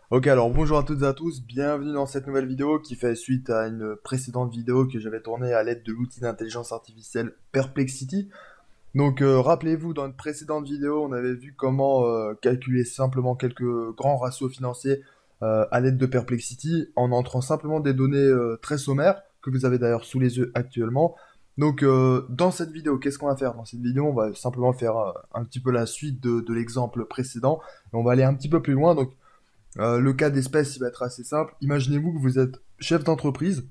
Ok, alors bonjour à toutes et à tous, bienvenue dans cette nouvelle vidéo qui fait suite à une précédente vidéo que j'avais tournée à l'aide de l'outil d'intelligence artificielle Perplexity. Donc rappelez-vous, dans une précédente vidéo, on avait vu comment calculer simplement quelques grands ratios financiers à l'aide de Perplexity en entrant simplement des données très sommaires que vous avez d'ailleurs sous les yeux actuellement. Donc dans cette vidéo, qu'est-ce qu'on va faire? Dans cette vidéo, on va simplement faire un petit peu la suite de l'exemple précédent et on va aller un petit peu plus loin. Donc le cas d'espèce, il va être assez simple. Imaginez-vous que vous êtes chef d'entreprise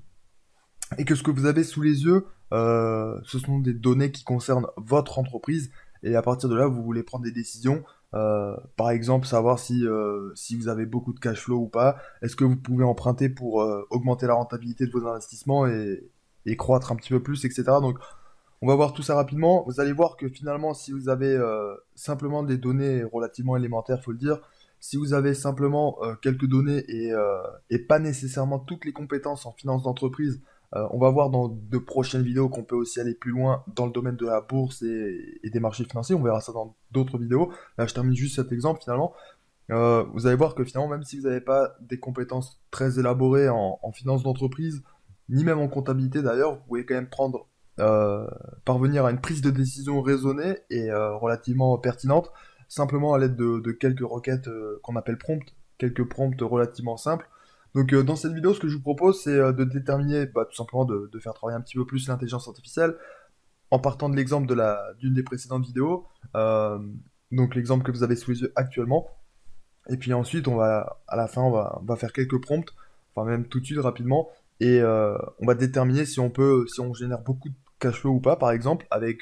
et que ce que vous avez sous les yeux, ce sont des données qui concernent votre entreprise. Et à partir de là, vous voulez prendre des décisions. Par exemple, savoir si vous avez beaucoup de cash flow ou pas. Est-ce que vous pouvez emprunter pour augmenter la rentabilité de vos investissements et croître un petit peu plus, etc. Donc, on va voir tout ça rapidement. Vous allez voir que finalement, si vous avez simplement des données relativement élémentaires, faut le dire, si vous avez simplement quelques données et pas nécessairement toutes les compétences en finance d'entreprise, on va voir dans de prochaines vidéos qu'on peut aussi aller plus loin dans le domaine de la bourse et des marchés financiers. On verra ça dans d'autres vidéos. Là, je termine juste cet exemple finalement. Vous allez voir que finalement, même si vous n'avez pas des compétences très élaborées en finance d'entreprise, ni même en comptabilité d'ailleurs, vous pouvez quand même euh, parvenir à une prise de décision raisonnée et relativement pertinente, simplement à l'aide de quelques requêtes qu'on appelle prompts, quelques prompts relativement simples. Donc dans cette vidéo, ce que je vous propose, c'est de déterminer, tout simplement de faire travailler un petit peu plus l'intelligence artificielle, en partant de l'exemple d'une des précédentes vidéos, euh, donc l'exemple que vous avez sous les yeux actuellement. Et puis ensuite, à la fin, on va faire quelques prompts, enfin même tout de suite rapidement, et on va déterminer si on génère beaucoup de cash flow ou pas, par exemple, avec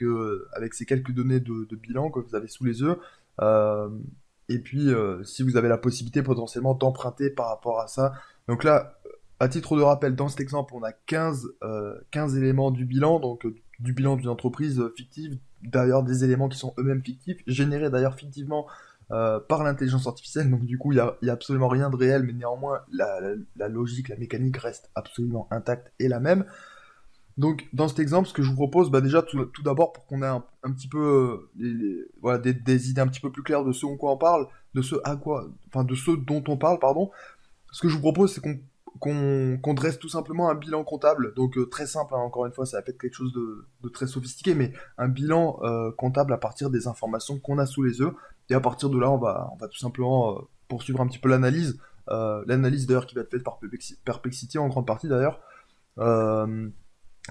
ces quelques données de bilan que vous avez sous les yeux. Euh, et puis, si vous avez la possibilité potentiellement d'emprunter par rapport à ça. Donc là, à titre de rappel, dans cet exemple, on a 15 éléments du bilan, donc du bilan d'une entreprise fictive, d'ailleurs des éléments qui sont eux-mêmes fictifs, générés d'ailleurs fictivement par l'intelligence artificielle. Donc du coup, il y a absolument rien de réel, mais néanmoins, la logique, la mécanique reste absolument intacte et la même. Donc dans cet exemple, ce que je vous propose, déjà tout d'abord, pour qu'on ait un petit peu voilà, des idées un petit peu plus claires de ce en quoi on parle, de ce dont on parle, pardon, ce que je vous propose, c'est qu'on dresse tout simplement un bilan comptable. Donc très simple, hein, encore une fois, ça va être quelque chose de très sophistiqué, mais un bilan comptable à partir des informations qu'on a sous les yeux. Et à partir de là, on va tout simplement poursuivre un petit peu l'analyse. L'analyse d'ailleurs qui va être faite par Perplexity en grande partie d'ailleurs. Euh,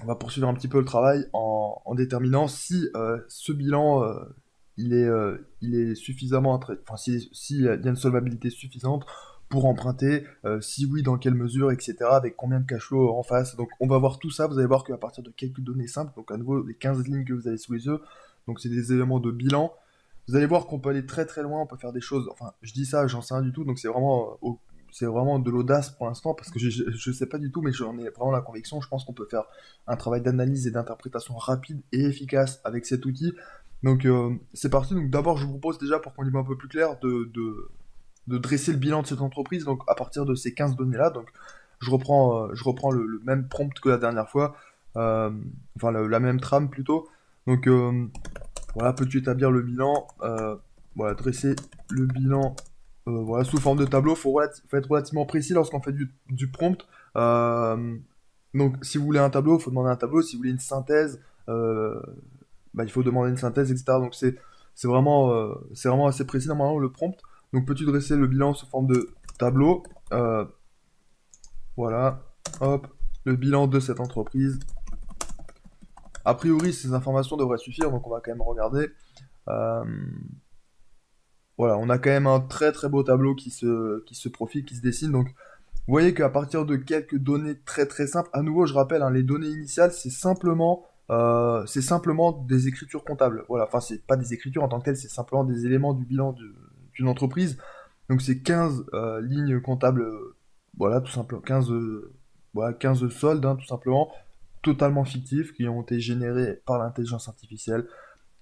on va poursuivre un petit peu le travail en déterminant si ce bilan il est suffisamment enfin si il y a une solvabilité suffisante pour emprunter, si oui, dans quelle mesure, etc., avec combien de cash flow en face. Donc on va voir tout ça, vous allez voir qu'à partir de quelques données simples, donc à nouveau les 15 lignes que vous avez sous les yeux, donc c'est des éléments de bilan, vous allez voir qu'on peut aller très très loin, on peut faire des choses, enfin je dis ça, j'en sais rien du tout, donc c'est vraiment de l'audace pour l'instant, parce que je sais pas du tout, mais j'en ai vraiment la conviction, je pense qu'on peut faire un travail d'analyse et d'interprétation rapide et efficace avec cet outil. Donc c'est parti, donc d'abord je vous propose déjà, pour qu'on y voit un peu plus clair, de dresser le bilan de cette entreprise, donc à partir de ces 15 données-là, donc je reprends le même prompt que la dernière fois, euh, enfin la même trame plutôt, donc voilà, peux-tu établir le bilan, voilà, dresser le bilan voilà, sous forme de tableau. Faut être relativement précis lorsqu'on fait du prompt. Euh, donc, si vous voulez un tableau, il faut demander un tableau. Si vous voulez une synthèse, euh, il faut demander une synthèse, etc. Donc, c'est vraiment assez précis normalement le prompt. Donc, peux-tu dresser le bilan sous forme de tableau? Euh, voilà, hop, le bilan de cette entreprise. A priori, ces informations devraient suffire, donc on va quand même regarder. Euh, Voilà, on a quand même un très très beau tableau qui se profile, qui se dessine. Donc, vous voyez qu'à partir de quelques données très très simples, à nouveau, je rappelle, hein, les données initiales, c'est simplement des écritures comptables. Voilà, enfin, c'est pas des écritures en tant que telles, c'est simplement des éléments du bilan d'une entreprise. Donc, c'est 15 lignes comptables, voilà, tout simplement, 15 voilà, 15 soldes, hein, tout simplement, totalement fictifs, qui ont été générés par l'intelligence artificielle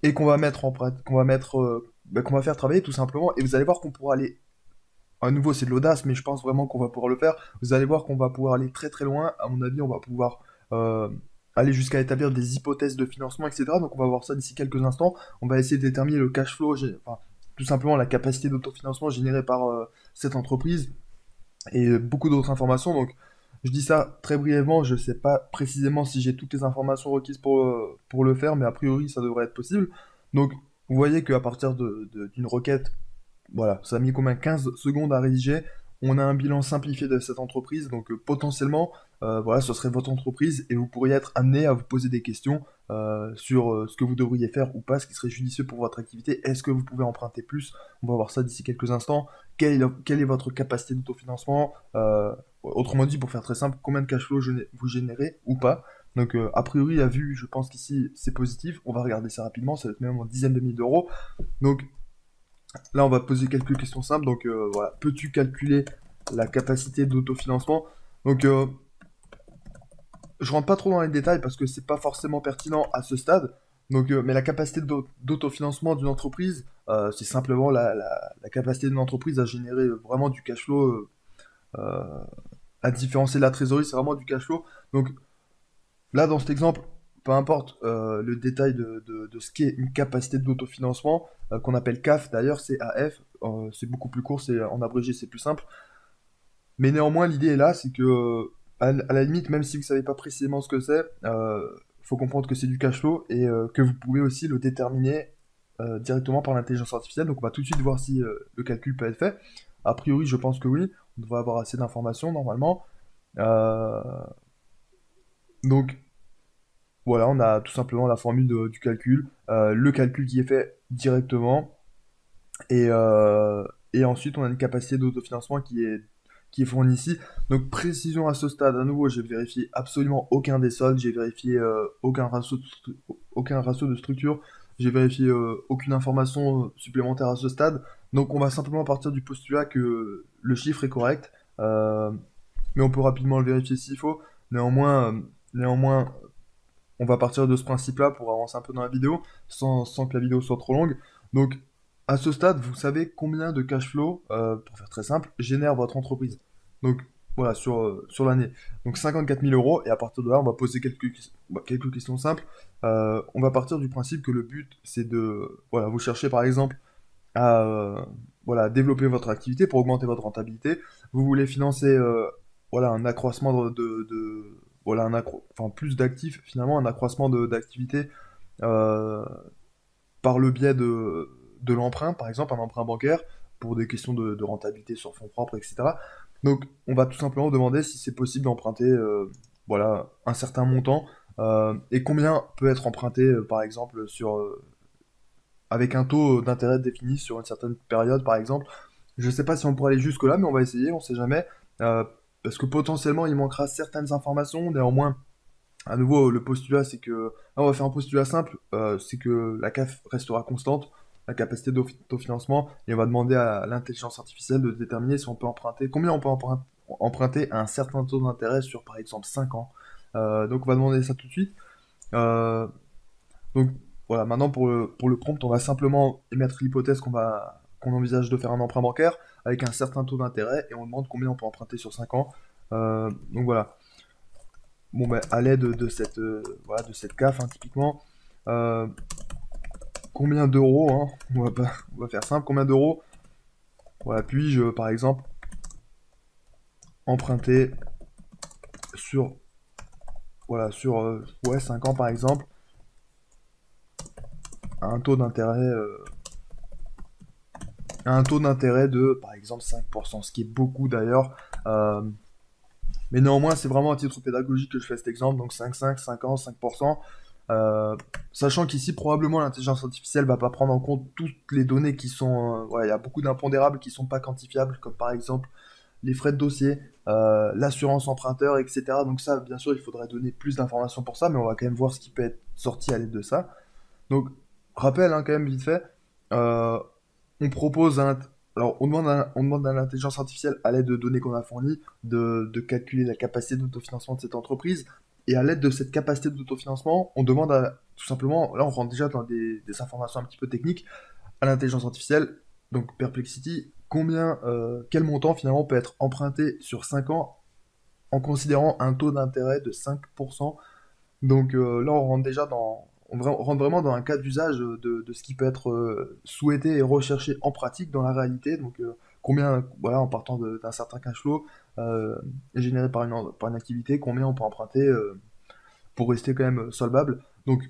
et qu'on va mettre qu'on va faire travailler tout simplement. Et vous allez voir qu'on pourra aller, à nouveau c'est de l'audace, mais je pense vraiment qu'on va pouvoir le faire. Vous allez voir qu'on va pouvoir aller très très loin. À mon avis, on va pouvoir euh, aller jusqu'à établir des hypothèses de financement, etc. Donc on va voir ça d'ici quelques instants. On va essayer de déterminer le cash flow, enfin, tout simplement la capacité d'autofinancement générée par cette entreprise. et beaucoup d'autres informations. Donc, je dis ça très brièvement, je ne sais pas précisément si j'ai toutes les informations requises pour le faire, mais a priori, ça devrait être possible. Donc, vous voyez qu'à partir d'une requête, voilà, ça a mis combien? 15 secondes à rédiger. On a un bilan simplifié de cette entreprise, donc potentiellement, voilà, ce serait votre entreprise et vous pourriez être amené à vous poser des questions sur ce que vous devriez faire ou pas, ce qui serait judicieux pour votre activité. Est-ce que vous pouvez emprunter plus? On va voir ça d'ici quelques instants. Quelle est votre capacité d'autofinancement? Autrement dit, pour faire très simple, combien de cash flow vous générez ou pas? Donc, a priori, à vue, je pense qu'ici, c'est positif. On va regarder ça rapidement, ça va être même en dizaines de milliers d'euros. Donc, là, on va poser quelques questions simples. Donc, voilà, peux-tu calculer la capacité d'autofinancement? Donc, je rentre pas trop dans les détails parce que c'est pas forcément pertinent à ce stade. Donc, mais la capacité d'autofinancement d'une entreprise, c'est simplement la capacité d'une entreprise à générer vraiment du cash flow, à différencier de la trésorerie, c'est vraiment du cash flow. Donc, là, dans cet exemple, peu importe le détail de ce qu'est une capacité d'autofinancement, qu'on appelle CAF d'ailleurs, CAF, c'est beaucoup plus court, c'est en abrégé, c'est plus simple. Mais néanmoins, l'idée est là, c'est que, à la limite, même si vous savez pas précisément ce que c'est, faut comprendre que c'est du cash flow et que vous pouvez aussi le déterminer directement par l'intelligence artificielle. Donc, on va tout de suite voir si le calcul peut être fait. A priori, je pense que oui. On devrait avoir assez d'informations normalement. Euh, donc, voilà, on a tout simplement la formule du calcul, le calcul qui est fait directement, et, euh, et ensuite on a une capacité d'autofinancement qui est fournie ici. Donc précision à ce stade, à nouveau, j'ai vérifié absolument aucun des soldes, j'ai vérifié aucun ratio de structure, j'ai vérifié aucune information supplémentaire à ce stade. Donc on va simplement partir du postulat que le chiffre est correct, euh, mais on peut rapidement le vérifier s'il faut. Néanmoins, on va partir de ce principe-là pour avancer un peu dans la vidéo, sans que la vidéo soit trop longue. Donc, à ce stade, vous savez combien de cash flow, pour faire très simple, génère votre entreprise. Donc, voilà, sur l'année. Donc, 54 000 euros, et à partir de là, on va poser quelques questions simples. On va partir du principe que le but, c'est de, voilà, vous cherchez par exemple à, voilà, développer votre activité pour augmenter votre rentabilité. Vous voulez financer, voilà, un accroissement voilà, enfin, plus d'actifs, finalement, un accroissement d'activité euh, par le biais de l'emprunt, par exemple, un emprunt bancaire, pour des questions de rentabilité sur fonds propres, etc. Donc, on va tout simplement demander si c'est possible d'emprunter, voilà, un certain montant, et combien peut être emprunté, par exemple, avec un taux d'intérêt défini sur une certaine période, par exemple. Je ne sais pas si on pourra aller jusque-là, mais on va essayer, on ne sait jamais, euh, parce que potentiellement, il manquera certaines informations, néanmoins. À nouveau, le postulat, c'est que. Là, on va faire un postulat simple, c'est que la CAF restera constante, la capacité d'autofinancement, et on va demander à l'intelligence artificielle de déterminer si on peut emprunter, combien on peut emprunter à un certain taux d'intérêt sur, par exemple, 5 ans. Donc, on va demander ça tout de suite. Euh, donc, voilà, maintenant, pour le prompt, on va simplement émettre l'hypothèse qu'on envisage de faire un emprunt bancaire avec un certain taux d'intérêt, et on demande combien on peut emprunter sur 5 ans. Donc, voilà. Bon, bah, à l'aide de voilà, de cette CAF, hein, typiquement, euh, combien d'euros, hein, on va faire simple, combien d'euros, voilà, puis-je, par exemple, emprunter sur, voilà, sur, ouais, 5 ans, par exemple, à un taux d'intérêt de, par exemple, 5%, ce qui est beaucoup d'ailleurs, mais néanmoins, c'est vraiment à titre pédagogique que je fais cet exemple, donc 5 ans, 5%. Euh, Sachant qu'ici, probablement, l'intelligence artificielle va pas prendre en compte toutes les données qui sont... ouais, il y a beaucoup d'impondérables qui sont pas quantifiables, comme par exemple les frais de dossier, l'assurance emprunteur, etc. Donc ça, bien sûr, il faudrait donner plus d'informations pour ça, mais on va quand même voir ce qui peut être sorti à l'aide de ça. Donc, rappel, hein, quand même, vite fait, euh, on propose alors, on demande à l'intelligence artificielle, à l'aide de données qu'on a fournies, de calculer la capacité d'autofinancement de cette entreprise. Et à l'aide de cette capacité d'autofinancement, on demande tout simplement, là on rentre déjà dans des informations un petit peu techniques, à l'intelligence artificielle, donc Perplexity, quel montant finalement peut être emprunté sur 5 ans en considérant un taux d'intérêt de 5%. Donc là, on rentre vraiment dans un cas d'usage de ce qui peut être souhaité et recherché en pratique dans la réalité. Donc combien, voilà, en partant d'un certain cash flow généré par une activité, combien on peut emprunter pour rester quand même solvable. Donc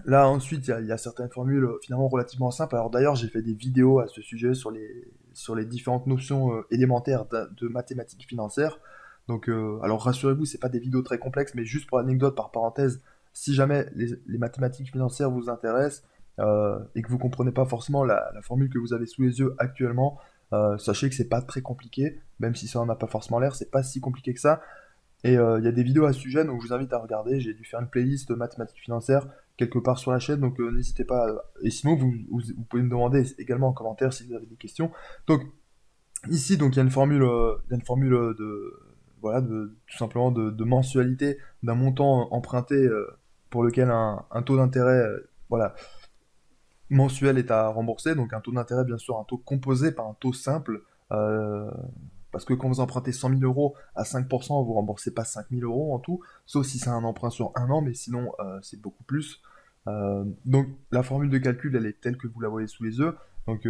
là, ensuite, il y a certaines formules finalement relativement simples. Alors d'ailleurs, j'ai fait des vidéos à ce sujet sur les différentes notions élémentaires de mathématiques financières. Donc, alors rassurez-vous, c'est pas des vidéos très complexes, mais juste pour l'anecdote, par parenthèse, si jamais les mathématiques financières vous intéressent et que vous comprenez pas forcément la formule que vous avez sous les yeux actuellement, sachez que c'est pas très compliqué, même si ça en a pas forcément l'air, c'est pas si compliqué que ça. Et il y a des vidéos à ce sujet, donc je vous invite à regarder. J'ai dû faire une playlist mathématiques financières quelque part sur la chaîne, donc n'hésitez pas. Et sinon, vous pouvez me demander également en commentaire si vous avez des questions. Donc ici, donc il y a il y a une formule voilà, tout simplement de mensualité d'un montant emprunté pour lequel un taux d'intérêt, voilà, mensuel est à rembourser. Donc un taux d'intérêt, bien sûr, un taux composé par un taux simple. euh, Parce que quand vous empruntez 100 000 euros à 5%, vous remboursez pas 5 000 euros en tout, sauf si c'est un emprunt sur un an, mais sinon c'est beaucoup plus. Donc la formule de calcul, elle est telle que vous la voyez sous les yeux. Donc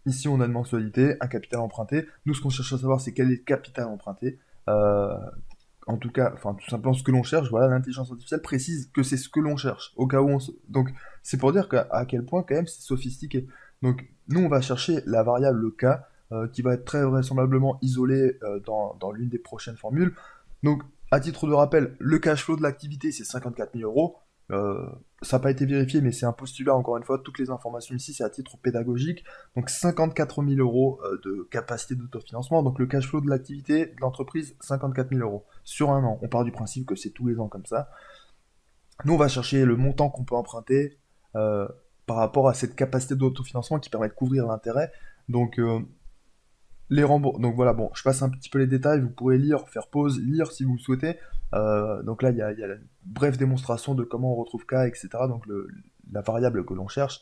ici, on a une mensualité, un capital emprunté. Nous, ce qu'on cherche à savoir, c'est quel est le capital emprunté. Euh, En tout cas, enfin, tout simplement ce que l'on cherche. Voilà, l'intelligence artificielle précise que c'est ce que l'on cherche. Au cas où Donc, c'est pour dire à quel point, quand même, c'est sophistiqué. Donc, nous, on va chercher la variable le k, qui va être très vraisemblablement isolée dans l'une des prochaines formules. Donc, à titre de rappel, le cash flow de l'activité, c'est 54 000 euros. Euh, Ça n'a pas été vérifié, mais c'est un postulat, encore une fois. Toutes les informations ici, c'est à titre pédagogique. Donc 54 000 euros de capacité d'autofinancement. Donc le cash flow de l'activité de l'entreprise, 54 000 euros sur un an. On part du principe que c'est tous les ans comme ça. Nous, on va chercher le montant qu'on peut emprunter euh, par rapport à cette capacité d'autofinancement qui permet de couvrir l'intérêt. Donc donc voilà, bon, je passe un petit peu les détails, vous pourrez lire, faire pause, lire si vous le souhaitez. Donc là, il y a la brève démonstration de comment on retrouve K, etc. Donc la variable que l'on cherche.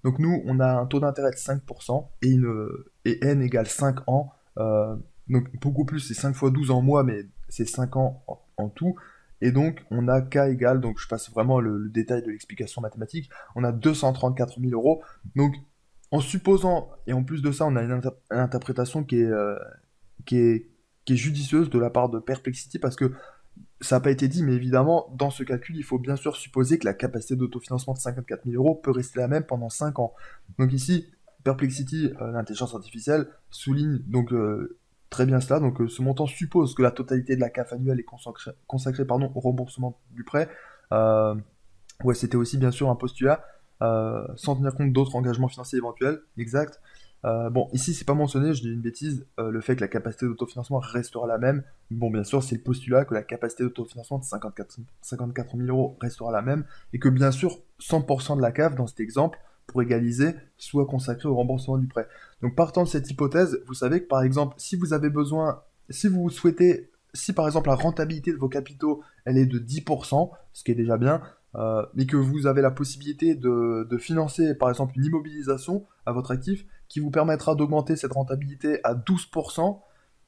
Donc nous, on a un taux d'intérêt de 5% et N égale 5 ans. Donc beaucoup plus, c'est 5 fois 12 en mois, mais c'est 5 ans en tout. Et donc on a K égale, donc je passe vraiment le détail de l'explication mathématique, on a 234 000 euros. Donc en supposant, et en plus de ça, on a une interprétation qui est, qui est judicieuse de la part de Perplexity, parce que ça n'a pas été dit, mais évidemment, dans ce calcul, il faut bien sûr supposer que la capacité d'autofinancement de 54 000 euros peut rester la même pendant 5 ans. Donc ici, Perplexity, l'intelligence artificielle, souligne donc très bien cela. Donc ce montant suppose que la totalité de la CAF annuelle est consacrée pardon, au remboursement du prêt. Euh, Ouais, c'était aussi bien sûr un postulat, sans tenir compte d'autres engagements financiers éventuels, exact. Bon, ici c'est pas mentionné, je dis une bêtise, le fait que la capacité d'autofinancement restera la même. Bon, bien sûr, c'est le postulat que la capacité d'autofinancement de 54 000 euros restera la même, et que bien sûr, 100% de la CAF, dans cet exemple, pour égaliser, soit consacré au remboursement du prêt. Donc partant de cette hypothèse, vous savez que par exemple, si vous avez besoin, si vous souhaitez, si par exemple la rentabilité de vos capitaux, elle est de 10%, ce qui est déjà bien, et que vous avez la possibilité de financer par exemple une immobilisation à votre actif qui vous permettra d'augmenter cette rentabilité à 12%,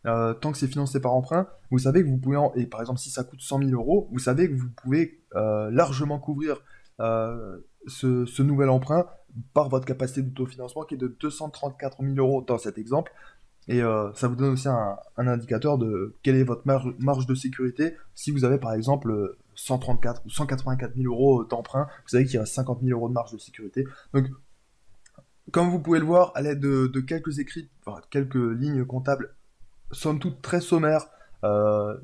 tant que c'est financé par emprunt, vous savez que vous pouvez, et par exemple si ça coûte 100 000 euros, vous savez que vous pouvez largement couvrir ce nouvel emprunt par votre capacité d'autofinancement qui est de 234 000 euros dans cet exemple. Et ça vous donne aussi un indicateur de quelle est votre marge de sécurité si vous avez par exemple 134 ou 184 000 euros d'emprunt, vous savez qu'il reste 50 000 euros de marge de sécurité. Donc, comme vous pouvez le voir, à l'aide de quelques écrits, enfin, quelques lignes comptables, somme toute très sommaires,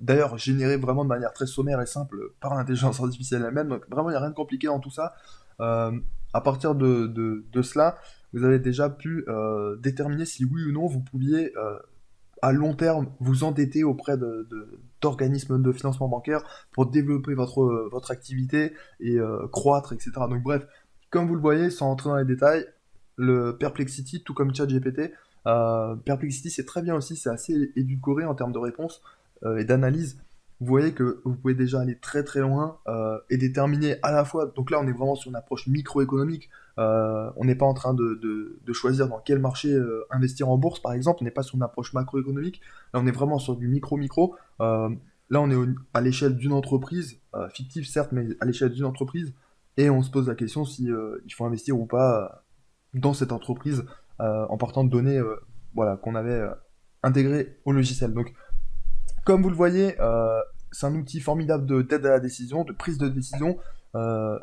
d'ailleurs générées vraiment de manière très sommaire et simple par l'intelligence artificielle elle-même, donc vraiment il n'y a rien de compliqué dans tout ça. Euh, à partir de cela, vous avez déjà pu déterminer si oui ou non vous pouviez à long terme vous endetter auprès d'organismes de financement bancaire pour développer votre activité et croître, etc. Donc bref, comme vous le voyez, sans entrer dans les détails, le Perplexity, tout comme ChatGPT, Perplexity c'est très bien aussi, c'est assez édulcoré en termes de réponse et d'analyse. Vous voyez que vous pouvez déjà aller très très loin et déterminer à la fois, donc là on est vraiment sur une approche microéconomique, on n'est pas en train de choisir dans quel marché investir en bourse, par exemple. On n'est pas sur une approche macroéconomique. Là, on est vraiment sur du micro-micro. Là, on est à l'échelle d'une entreprise, fictive certes, mais à l'échelle d'une entreprise. Et on se pose la question si il faut investir ou pas dans cette entreprise en partant de données voilà, qu'on avait intégré au logiciel. Donc, comme vous le voyez, c'est un outil formidable d'aide à la décision, de prise de décision. Euh,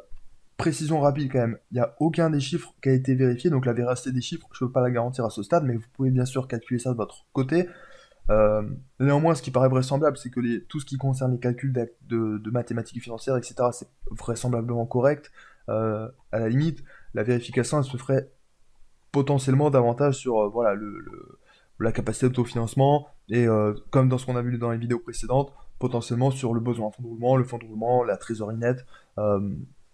Précision rapide quand même, il n'y a aucun des chiffres qui a été vérifié, donc la véracité des chiffres, je ne peux pas la garantir à ce stade, mais vous pouvez bien sûr calculer ça de votre côté. Euh, Néanmoins, ce qui paraît vraisemblable, c'est que tout ce qui concerne les calculs de mathématiques financières, etc., c'est vraisemblablement correct. À la limite, la vérification, elle se ferait potentiellement davantage sur voilà, la capacité d'autofinancement et comme dans ce qu'on a vu dans les vidéos précédentes, potentiellement sur le besoin en fonds de roulement, le fonds de roulement, la trésorerie nette. Euh,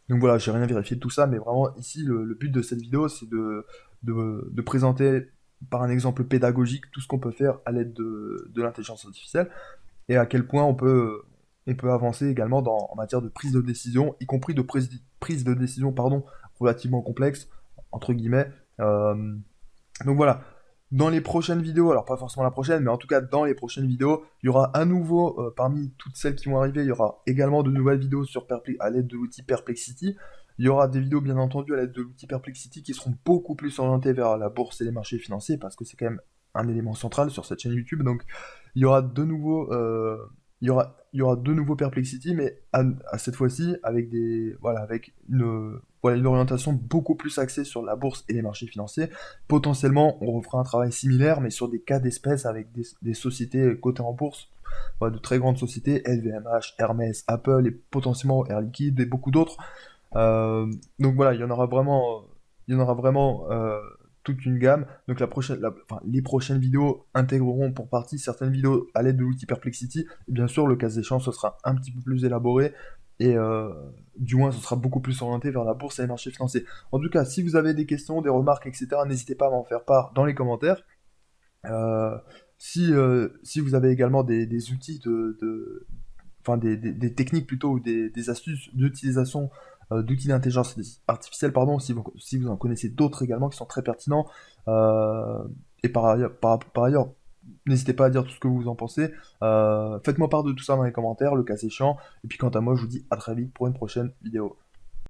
donc voilà, j'ai rien vérifié de tout ça, mais vraiment ici le but de cette vidéo c'est de présenter par un exemple pédagogique tout ce qu'on peut faire à l'aide de l'intelligence artificielle et à quel point on peut avancer également en matière de prise de décision, y compris de prise de décision pardon, relativement complexe, entre guillemets. Euh, donc voilà, dans les prochaines vidéos, alors pas forcément la prochaine, mais en tout cas dans les prochaines vidéos, il y aura à nouveau, parmi toutes celles qui vont arriver, il y aura également de nouvelles vidéos à l'aide de l'outil Perplexity. Il y aura des vidéos bien entendu à l'aide de l'outil Perplexity qui seront beaucoup plus orientées vers la bourse et les marchés financiers parce que c'est quand même un élément central sur cette chaîne YouTube. Donc il y aura de nouveau, il y aura de nouveaux Perplexity, mais à cette fois-ci avec voilà, avec voilà, une orientation beaucoup plus axée sur la bourse et les marchés financiers. Potentiellement, on refera un travail similaire, mais sur des cas d'espèces avec des sociétés cotées en bourse, voilà, de très grandes sociétés, LVMH, Hermès, Apple et potentiellement Air Liquide et beaucoup d'autres. Donc voilà, il y en aura vraiment toute une gamme. Donc enfin, les prochaines vidéos intégreront pour partie certaines vidéos à l'aide de l'outil Perplexity. Et bien sûr, le cas échéant, ce sera un petit peu plus élaboré et du moins, ce sera beaucoup plus orienté vers la bourse et les marchés financiers. En tout cas, si vous avez des questions, des remarques, etc., n'hésitez pas à m'en faire part dans les commentaires. Euh, si vous avez également des outils enfin des techniques plutôt ou des astuces d'utilisation d'outils d'intelligence artificielle, pardon, si vous en connaissez d'autres également qui sont très pertinents. Euh, et par ailleurs, n'hésitez pas à dire tout ce que vous en pensez. Faites-moi part de tout ça dans les commentaires, le cas échéant. Et puis quant à moi, je vous dis à très vite pour une prochaine vidéo.